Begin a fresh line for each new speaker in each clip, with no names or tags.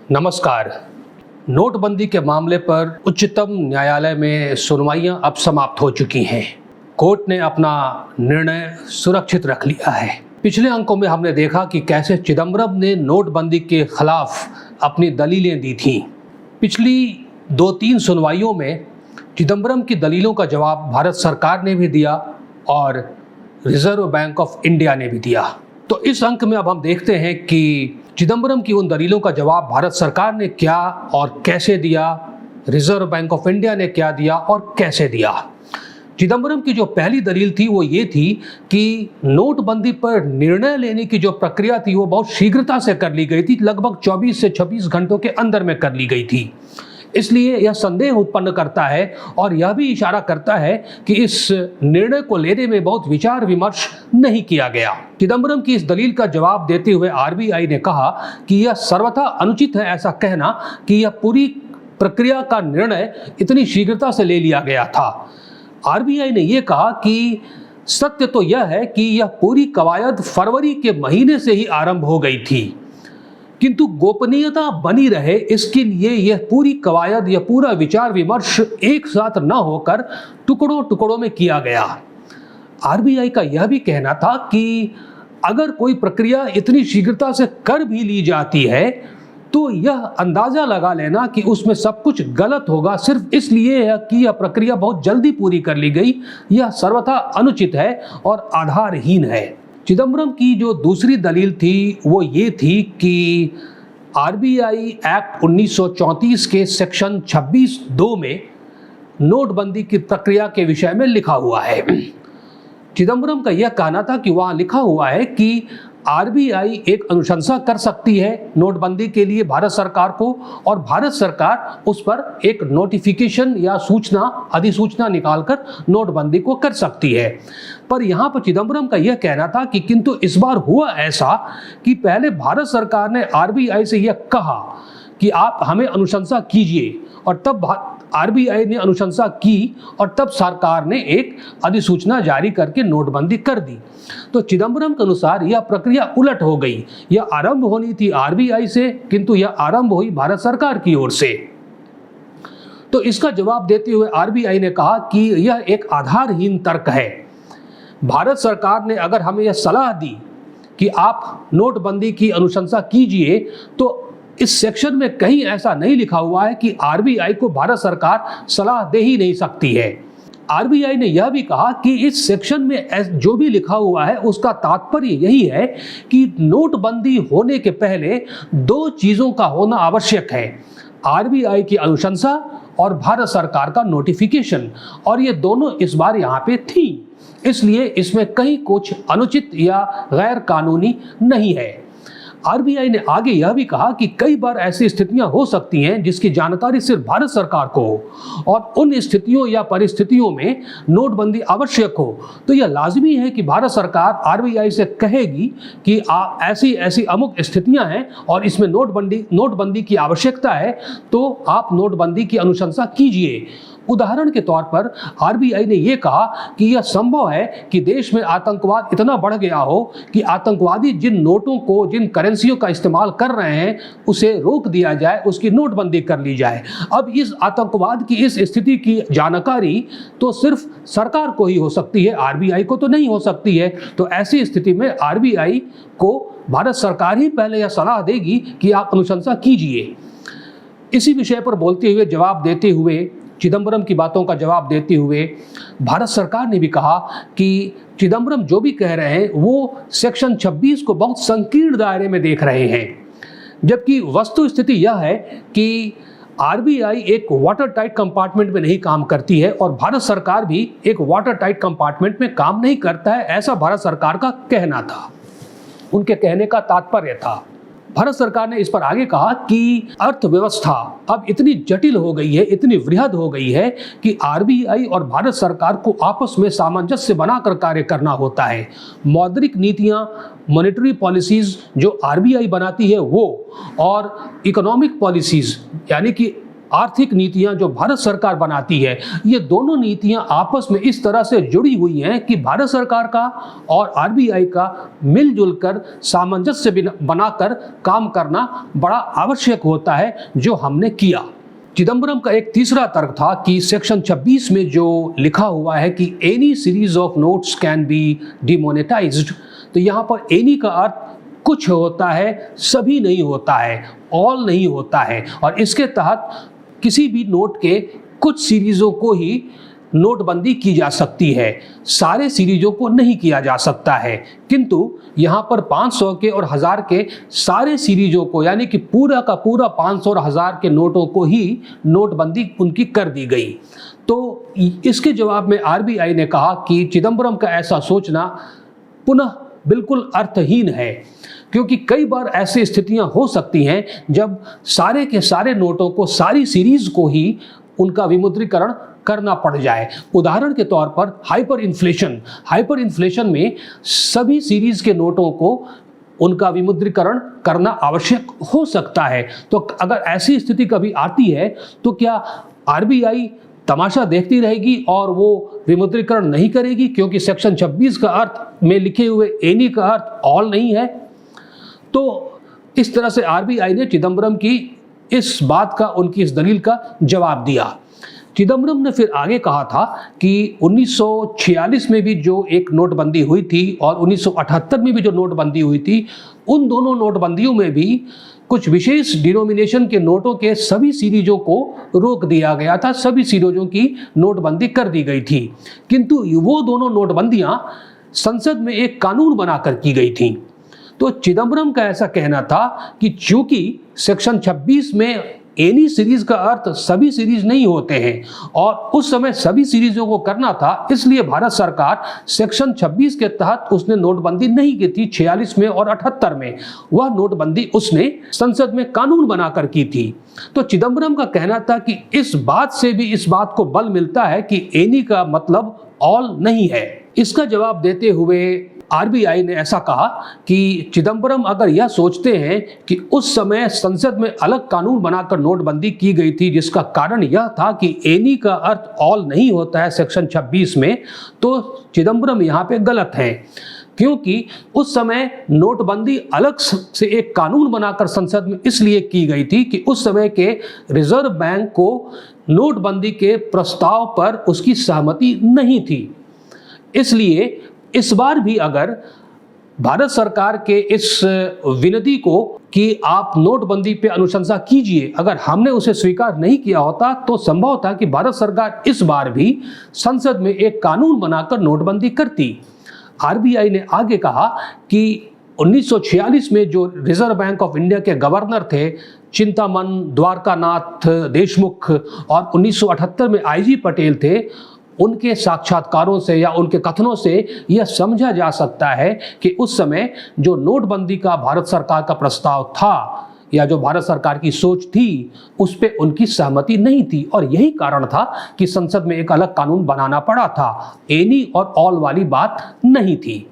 नमस्कार। नोटबंदी के मामले पर उच्चतम न्यायालय में सुनवाइयां अब समाप्त हो चुकी हैं। कोर्ट ने अपना निर्णय सुरक्षित रख लिया है। पिछले अंकों में हमने देखा कि कैसे चिदम्बरम ने नोटबंदी के खिलाफ अपनी दलीलें दी थीं। पिछली 2-3 सुनवाइयों में चिदम्बरम की दलीलों का जवाब भारत सरकार ने भी दिया और रिजर्व बैंक ऑफ इंडिया ने भी दिया। तो इस अंक में अब हम देखते हैं कि चिदम्बरम की उन दलीलों का जवाब भारत सरकार ने क्या और कैसे दिया, रिजर्व बैंक ऑफ इंडिया ने क्या दिया और कैसे दिया। चिदम्बरम की जो पहली दलील थी वो ये थी कि नोटबंदी पर निर्णय लेने की जो प्रक्रिया थी वो बहुत शीघ्रता से कर ली गई थी, लगभग 24 से 26 घंटों के अंदर में कर ली गई थी। इसलिए यह संदेह उत्पन्न करता है और यह भी इशारा करता है कि इस निर्णय को लेने में बहुत विचार विमर्श नहीं किया गया। चिदम्बरम की इस दलील का जवाब देते हुए आरबीआई ने कहा कि यह सर्वथा अनुचित है ऐसा कहना कि यह पूरी प्रक्रिया का निर्णय इतनी शीघ्रता से ले लिया गया था। आरबीआई ने यह कहा कि सत्य तो यह है कि यह पूरी कवायद फरवरी के महीने से ही आरंभ हो गई थी, किंतु गोपनीयता बनी रहे इसके लिए यह पूरी कवायद, यह पूरा विचार विमर्श एक साथ न होकर टुकड़ों टुकड़ों में किया गया। आरबीआई का यह भी कहना था कि अगर कोई प्रक्रिया इतनी शीघ्रता से कर भी ली जाती है तो यह अंदाजा लगा लेना कि उसमें सब कुछ गलत होगा सिर्फ इसलिए कि यह प्रक्रिया बहुत जल्दी पूरी कर ली गई, यह सर्वथा अनुचित है और आधारहीन है। चिदम्बरम की जो दूसरी दलील थी वो ये थी कि आरबीआई एक्ट 1934 के सेक्शन 26(2) में नोटबंदी की प्रक्रिया के विषय में लिखा हुआ है। चिदम्बरम का यह कहना था कि वहाँ लिखा हुआ है कि आरबीआई एक अनुशंसा कर सकती है नोटबंदी के लिए भारत सरकार को, और भारत सरकार उस पर एक नोटिफिकेशन या सूचना, अधिसूचना निकालकर नोटबंदी को कर सकती है। पर यहाँ पर चिदम्बरम का यह कहना था कि किंतु इस बार हुआ ऐसा कि पहले भारत सरकार ने आरबीआई से यह कहा कि आप हमें अनुशंसा कीजिए, और तब आरबीआई ने अनुशंसा की और तब सरकार ने एक अधिसूचना जारी करके नोटबंदी कर दी। तो चिदम्बरम के अनुसार यह प्रक्रिया उलट हो गई। यह आरंभ होनी थी आरबीआई से, किंतु यह आरंभ हुई भारत सरकार की ओर से। तो इसका जवाब देते हुए आरबीआई ने कहा कि यह एक आधारहीन तर्क है। भारत सरकार ने अगर हमें यह सलाह दी कि आप नोटबंदी की अनुशंसा कीजिए, तो इस सेक्शन में कहीं ऐसा नहीं लिखा हुआ है कि आरबीआई को भारत सरकार सलाह दे ही नहीं सकती है। आरबीआई ने यह भी कहा कि इस सेक्शन में जो भी लिखा हुआ है उसका तात्पर्य यही है कि नोटबंदी होने के पहले 2 चीज़ों का होना आवश्यक है, आरबीआई की अनुशंसा और भारत सरकार का नोटिफिकेशन, और ये दोनों इस बार यहाँ पे थी। इसलिए इसमें कहीं कुछ अनुचित या गैर कानूनी नहीं है। आरबीआई ने आगे यह भी कहा कि कई बार ऐसी स्थितियां हो सकती हैं जिसकी जानकारी सिर्फ भारत सरकार को हो, और उन स्थितियों या परिस्थितियों में नोटबंदी आवश्यक हो तो यह लाजमी है कि भारत सरकार आरबीआई से कहेगी कि ऐसी ऐसी अमुक स्थितियां हैं और इसमें नोटबंदी की आवश्यकता है, तो आप नोटबंदी की अनुशंसा कीजिए। उदाहरण के तौर पर आरबीआई ने यह कहा कि यह संभव है कि देश में आतंकवाद इतना बढ़ गया हो कि आतंकवादी जिन नोटों को, जिन करेंसियों का इस्तेमाल कर रहे हैं उसे रोक दिया जाए, उसकी नोटबंदी कर ली जाए। अब इस आतंकवाद की इस स्थिति की जानकारी तो सिर्फ सरकार को ही हो सकती है, आरबीआई को तो नहीं हो सकती है। तो ऐसी स्थिति में आरबीआई को भारत सरकार ही पहले यह सलाह देगी कि आप अनुशंसा कीजिए। इसी विषय पर बोलते हुए, जवाब देते हुए, चिदम्बरम की बातों का जवाब देते हुए भारत सरकार ने भी कहा कि चिदम्बरम जो भी कह रहे हैं वो सेक्शन 26 को बहुत संकीर्ण दायरे में देख रहे हैं, जबकि वस्तु स्थिति यह है कि आरबीआई एक वाटर टाइट कंपार्टमेंट में नहीं काम करती है और भारत सरकार भी एक वाटर टाइट कंपार्टमेंट में काम नहीं करता है, ऐसा भारत सरकार का कहना था। उनके कहने का तात्पर्य था। भारत सरकार ने इस पर आगे कहा कि अर्थव्यवस्था अब इतनी जटिल हो गई है, इतनी वृहद हो गई है कि आरबीआई और भारत सरकार को आपस में सामंजस्य बनाकर कार्य करना होता है। मौद्रिक नीतियां, मॉनेटरी पॉलिसीज जो आरबीआई बनाती है वो, और इकोनॉमिक पॉलिसीज यानी कि आर्थिक नीतियां जो भारत सरकार बनाती है, ये दोनों नीतियां आपस में इस तरह से जुड़ी हुई हैं कि भारत सरकार का और आरबीआई का मिलजुल कर सामंजस्य बनाकर काम करना बड़ा आवश्यक होता है, जो हमने किया। चिदम्बरम का एक तीसरा तर्क था कि सेक्शन 26 में जो लिखा हुआ है कि any series of notes can be demonetized, तो यहाँ पर एनी का अर्थ कुछ होता है, सभी नहीं होता है, ऑल नहीं होता है, और इसके तहत किसी भी नोट के कुछ सीरीजों को ही नोटबंदी की जा सकती है, सारे सीरीजों को नहीं किया जा सकता है। किंतु यहाँ पर 500 के और 1000 के सारे सीरीजों को, यानी कि पूरा का पूरा 500 और 1000 के नोटों को ही नोटबंदी उनकी कर दी गई। तो इसके जवाब में आरबीआई ने कहा कि चिदम्बरम का ऐसा सोचना पुनः बिल्कुल अर्थहीन है, क्योंकि कई बार ऐसी स्थितियां हो सकती हैं जब सारे के सारे नोटों को, सारी सीरीज को ही उनका विमुद्रीकरण करना पड़ जाए। उदाहरण के तौर पर हाइपर इन्फ्लेशन में सभी सीरीज के नोटों को उनका विमुद्रीकरण करना आवश्यक हो सकता है। तो अगर ऐसी स्थिति कभी आती है तो क्या आरबीआई तमाशा देखती रहेगी और वो विमुद्रीकरण नहीं करेगी, क्योंकि सेक्शन 26 का अर्थ में लिखे हुए एनी का अर्थ ऑल नहीं है? तो इस तरह से आरबीआई ने चिदम्बरम की इस बात का, उनकी इस दलील का जवाब दिया। चिदम्बरम ने फिर आगे कहा था कि 1946 में भी जो एक नोटबंदी हुई थी और 1978 में भी जो नोटबंदी हुई थी, उन दोनों नोटबंदियों में भी कुछ विशेष डिनोमिनेशन के नोटों के सभी सीरीजों को रोक दिया गया था, सभी सीरीजों की नोटबंदी कर दी गई थी। किंतु वो दोनों नोटबंदियां संसद में एक कानून बनाकर की गई थी। तो चिदम्बरम का ऐसा कहना था कि चूंकि सेक्शन 26 में एनी सीरीज का अर्थ सभी सीरीज नहीं होते हैं और उस समय सभी सीरीजों को करना था, इसलिए भारत सरकार सेक्शन 26 के तहत उसने नोटबंदी नहीं की थी 46 में और 78 में। वह नोटबंदी उसने संसद में कानून बनाकर की थी। तो चिदम्बरम का कहना था कि इस बात से भी इस बात को बल मिलता है कि एनी का मतलब ऑल नहीं है। इसका जवाब देते हुए आरबीआई ने ऐसा कहा कि चिदम्बरम अगर यह सोचते हैं कि उस समय संसद में अलग कानून बनाकर नोटबंदी की गई थी जिसका कारण यह था कि एनी का अर्थ ऑल नहीं होता है सेक्शन 26 में, तो चिदम्बरम यहाँ पे गलत हैं, क्योंकि उस समय नोटबंदी अलग से एक कानून बनाकर संसद में इसलिए की गई थी कि उस समय के रिजर्व बैंक को नोटबंदी के प्रस्ताव पर उसकी सहमति नहीं थी। इसलिए इस बार भी अगर भारत सरकार के इस विनती को कि आप नोटबंदी पे अनुशंसा कीजिए, अगर हमने उसे स्वीकार नहीं किया होता तो संभव था कि भारत सरकार इस बार भी संसद में एक कानून बनाकर नोटबंदी करती। आरबीआई ने आगे कहा कि 1946 में जो रिजर्व बैंक ऑफ इंडिया के गवर्नर थे चिंतामन द्वारकानाथ देशमुख और 1978 में आईजी पटेल थे, उनके साक्षात्कारों से या उनके कथनों से यह समझा जा सकता है कि उस समय जो नोटबंदी का भारत सरकार का प्रस्ताव था या जो भारत सरकार की सोच थी उस पर उनकी सहमति नहीं थी और यही कारण था कि संसद में एक अलग कानून बनाना पड़ा था। एनी और ऑल वाली बात नहीं थी।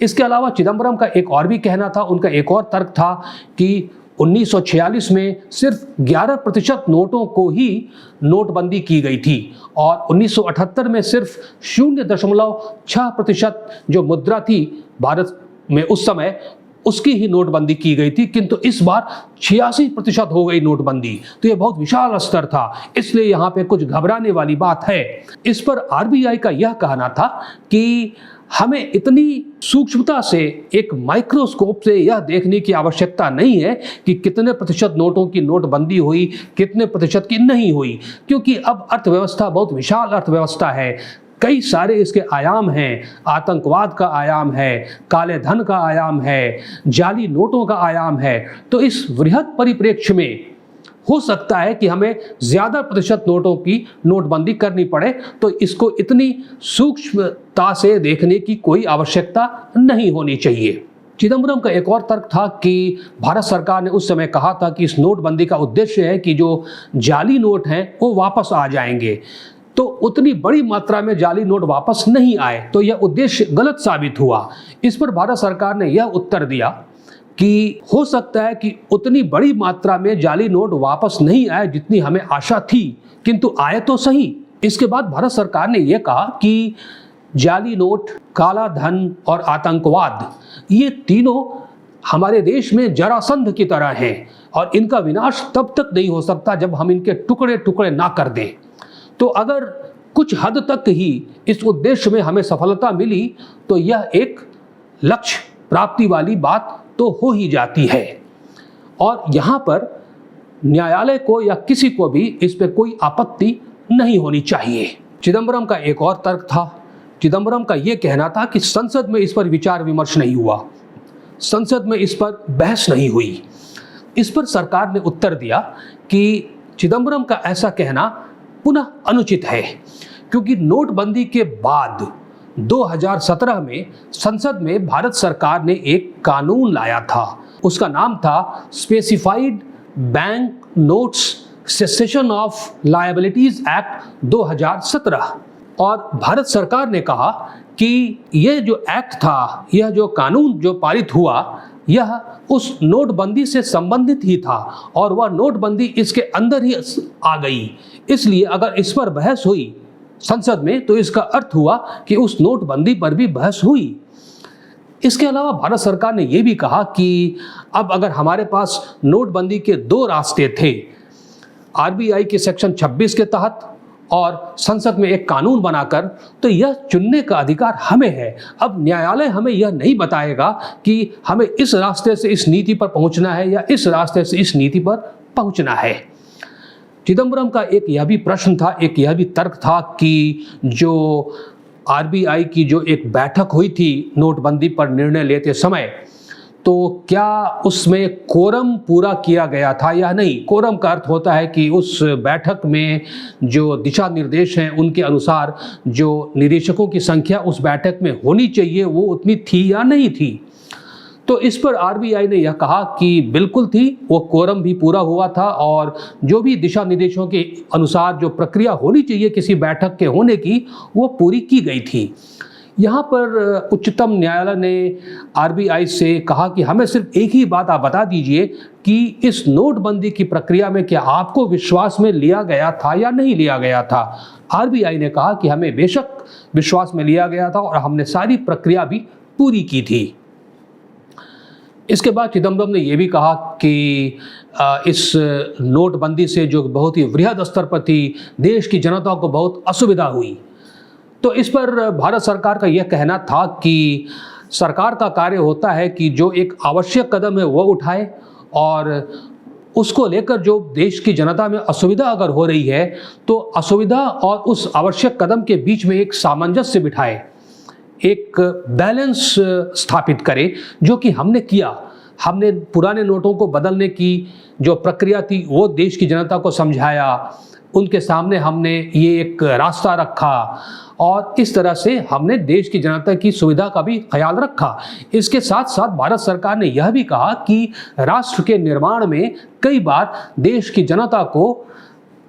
इसके अलावा चिदम्बरम का एक और भी कहना था, उनका एक और तर्क था कि 1946 में सिर्फ 11% नोटों को ही नोटबंदी की गई थी और 1978 में सिर्फ 0.6% जो मुद्रा थी भारत में उस समय उसकी ही नोटबंदी की गई थी, किंतु इस बार 86% हो गई नोटबंदी। तो यह बहुत विशाल स्तर था, इसलिए यहाँ पे कुछ घबराने वाली बात है। इस पर आरबीआई का यह कहना था कि हमें इतनी सूक्ष्मता से एक माइक्रोस्कोप से यह देखने की आवश्यकता नहीं है कि कितने प्रतिशत नोटों की नोटबंदी हुई, कितने प्रतिशत की नहीं हुई, क्योंकि अब अर्थव्यवस्था बहुत विशाल अर्थव्यवस्था है, कई सारे इसके आयाम हैं। आतंकवाद का आयाम है, काले धन का आयाम है, जाली नोटों का आयाम है। तो इस वृहद परिप्रेक्ष्य में हो सकता है कि हमें ज़्यादा प्रतिशत नोटों की नोटबंदी करनी पड़े, तो इसको इतनी सूक्ष्मता से देखने की कोई आवश्यकता नहीं होनी चाहिए। चिदम्बरम का एक और तर्क था कि भारत सरकार ने उस समय कहा था कि इस नोटबंदी का उद्देश्य है कि जो जाली नोट हैं वो वापस आ जाएंगे, तो उतनी बड़ी मात्रा में जाली नोट वापस नहीं आए, तो यह उद्देश्य गलत साबित हुआ। इस पर भारत सरकार ने यह उत्तर दिया कि हो सकता है कि उतनी बड़ी मात्रा में जाली नोट वापस नहीं आए जितनी हमें आशा थी, किंतु आए तो सही। इसके बाद भारत सरकार ने यह कहा कि जाली नोट, काला धन और आतंकवाद, ये तीनों हमारे देश में जरासंध की तरह हैं और इनका विनाश तब तक नहीं हो सकता जब हम इनके टुकड़े टुकड़े ना कर दें। तो अगर कुछ हद तक ही इस उद्देश्य में हमें सफलता मिली तो यह एक लक्ष्य प्राप्ति वाली बात तो हो ही जाती है और यहाँ पर न्यायालय को या किसी को भी इस पर कोई आपत्ति नहीं होनी चाहिए। चिदंबरम का एक और तर्क था। चिदंबरम का यह कहना था कि संसद में इस पर विचार विमर्श नहीं हुआ, संसद में इस पर बहस नहीं हुई। इस पर सरकार ने उत्तर दिया कि चिदंबरम का ऐसा कहना पुनः अनुचित है, क्योंकि नोटबंदी के बाद 2017 में संसद में भारत सरकार ने एक कानून लाया था। उसका नाम था specified bank notes cessation of liabilities act 2017 और भारत सरकार ने कहा कि यह जो एक्ट था, यह जो कानून जो पारित हुआ, यह उस नोटबंदी से संबंधित ही था और वह नोटबंदी इसके अंदर ही आ गई। इसलिए अगर इस पर बहस हुई संसद में तो इसका अर्थ हुआ कि उस नोटबंदी पर भी बहस हुई। इसके अलावा भारत सरकार ने यह भी कहा कि अब अगर हमारे पास नोटबंदी के दो रास्ते थे, आरबीआई के सेक्शन 26 के तहत और संसद में एक कानून बनाकर, तो यह चुनने का अधिकार हमें है। अब न्यायालय हमें यह नहीं बताएगा कि हमें इस रास्ते से इस नीति पर पहुंचना है या इस रास्ते से इस नीति पर पहुंचना है। चिदंबरम का एक यह भी प्रश्न था, एक यह भी तर्क था कि जो आरबीआई की जो एक बैठक हुई थी नोटबंदी पर निर्णय लेते समय, तो क्या उसमें कोरम पूरा किया गया था या नहीं। कोरम का अर्थ होता है कि उस बैठक में जो दिशा निर्देश हैं उनके अनुसार जो निदेशकों की संख्या उस बैठक में होनी चाहिए वो उतनी थी या नहीं थी। तो इस पर आरबीआई ने यह कहा कि बिल्कुल थी, वो कोरम भी पूरा हुआ था और जो भी दिशा निर्देशों के अनुसार जो प्रक्रिया होनी चाहिए किसी बैठक के होने की, वो पूरी की गई थी। यहाँ पर उच्चतम न्यायालय ने आरबीआई से कहा कि हमें सिर्फ एक ही बात आप बता दीजिए कि इस नोटबंदी की प्रक्रिया में क्या आपको विश्वास में लिया गया था या नहीं लिया गया था। आरबीआई ने कहा कि हमें बेशक विश्वास में लिया गया था और हमने सारी प्रक्रिया भी पूरी की थी। इसके बाद चिदंबरम ने यह भी कहा कि इस नोटबंदी से जो बहुत ही वृहद स्तर पर थी, देश की जनता को बहुत असुविधा हुई। तो इस पर भारत सरकार का यह कहना था कि सरकार का कार्य होता है कि जो एक आवश्यक कदम है वह उठाए और उसको लेकर जो देश की जनता में असुविधा अगर हो रही है तो असुविधा और उस आवश्यक कदम के बीच में एक सामंजस्य बिठाए, एक बैलेंस स्थापित करे, जो कि हमने किया। हमने पुराने नोटों को बदलने की जो प्रक्रिया थी वो देश की जनता को समझाया, उनके सामने हमने ये एक रास्ता रखा और इस तरह से हमने देश की जनता की सुविधा का भी ख्याल रखा। इसके साथ साथ भारत सरकार ने यह भी कहा कि राष्ट्र के निर्माण में कई बार देश की जनता को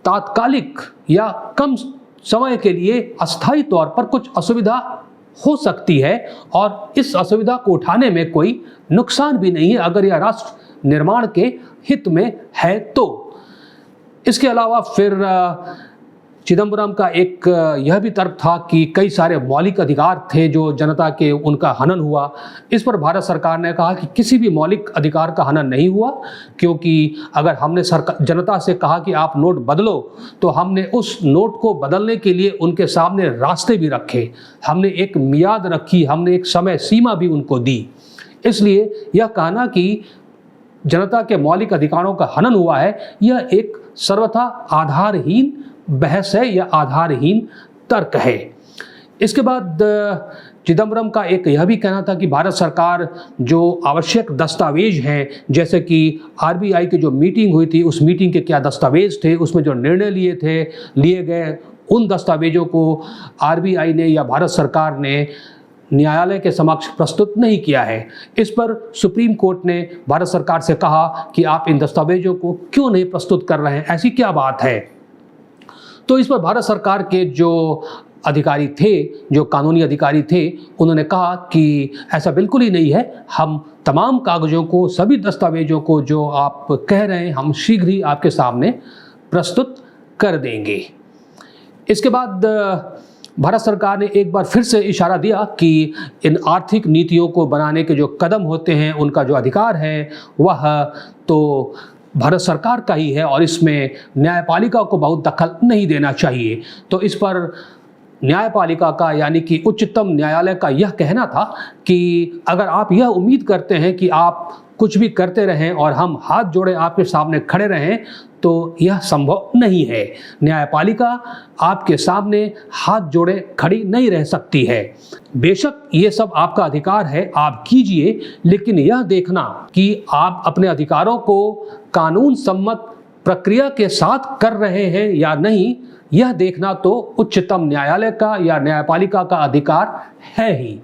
तात्कालिक या कम समय के लिए अस्थायी तौर पर कुछ असुविधा हो सकती है और इस असुविधा को उठाने में कोई नुकसान भी नहीं है अगर यह राष्ट्र निर्माण के हित में है तो। इसके अलावा फिर चिदंबरम का एक यह भी तर्क था कि कई सारे मौलिक अधिकार थे जो जनता के, उनका हनन हुआ। इस पर भारत सरकार ने कहा कि किसी भी मौलिक अधिकार का हनन नहीं हुआ, क्योंकि अगर हमने जनता से कहा कि आप नोट बदलो तो हमने उस नोट को बदलने के लिए उनके सामने रास्ते भी रखे, हमने एक मियाद रखी, हमने एक समय सीमा भी उनको दी। इसलिए यह कहना कि जनता के मौलिक अधिकारों का हनन हुआ है, यह एक सर्वथा आधारहीन बहस है या आधारहीन तर्क है। इसके बाद चिदंबरम का एक यह भी कहना था कि भारत सरकार जो आवश्यक दस्तावेज हैं, जैसे कि आरबीआई की जो मीटिंग हुई थी उस मीटिंग के क्या दस्तावेज थे, उसमें जो निर्णय लिए गए उन दस्तावेजों को आरबीआई ने या भारत सरकार ने न्यायालय के समक्ष प्रस्तुत नहीं किया है। इस पर सुप्रीम कोर्ट ने भारत सरकार से कहा कि आप इन दस्तावेजों को क्यों नहीं प्रस्तुत कर रहे हैं, ऐसी क्या बात है। तो इस पर भारत सरकार के जो अधिकारी थे, जो कानूनी अधिकारी थे, उन्होंने कहा कि ऐसा बिल्कुल ही नहीं है, हम तमाम कागज़ों को, सभी दस्तावेजों को जो आप कह रहे हैं, हम शीघ्र ही आपके सामने प्रस्तुत कर देंगे। इसके बाद भारत सरकार ने एक बार फिर से इशारा दिया कि इन आर्थिक नीतियों को बनाने के जो कदम होते हैं, उनका जो अधिकार है वह तो भारत सरकार का ही है और इसमें न्यायपालिका को बहुत दखल नहीं देना चाहिए। तो इस पर न्यायपालिका का यानी कि उच्चतम न्यायालय का यह कहना था कि अगर आप यह उम्मीद करते हैं कि आप कुछ भी करते रहें और हम हाथ जोड़े आपके सामने खड़े रहें, तो यह संभव नहीं है। न्यायपालिका आपके सामने हाथ जोड़े खड़ी नहीं रह सकती है। बेशक ये सब आपका अधिकार है, आप कीजिए, लेकिन यह देखना कि आप अपने अधिकारों को कानून सम्मत प्रक्रिया के साथ कर रहे हैं या नहीं, यह देखना तो उच्चतम न्यायालय का या न्यायपालिका का अधिकार है ही।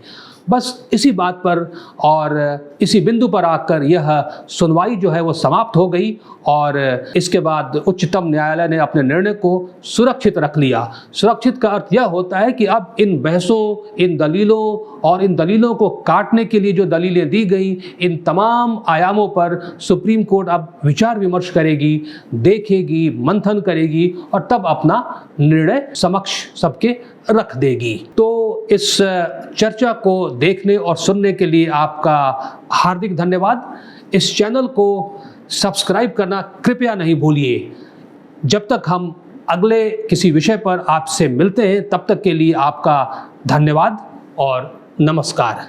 बस इसी बात पर और इसी बिंदु पर आकर यह सुनवाई जो है वो समाप्त हो गई और इसके बाद उच्चतम न्यायालय ने अपने निर्णय को सुरक्षित रख लिया। सुरक्षित का अर्थ यह होता है कि अब इन बहसों, इन दलीलों और इन दलीलों को काटने के लिए जो दलीलें दी गई, इन तमाम आयामों पर सुप्रीम कोर्ट अब विचार विमर्श करेगी, देखेगी, मंथन करेगी और तब अपना निर्णय समक्ष सबके रख देगी। तो इस चर्चा को देखने और सुनने के लिए आपका हार्दिक धन्यवाद। इस चैनल को सब्सक्राइब करना कृपया नहीं भूलिए। जब तक हम अगले किसी विषय पर आपसे मिलते हैं, तब तक के लिए आपका धन्यवाद और नमस्कार।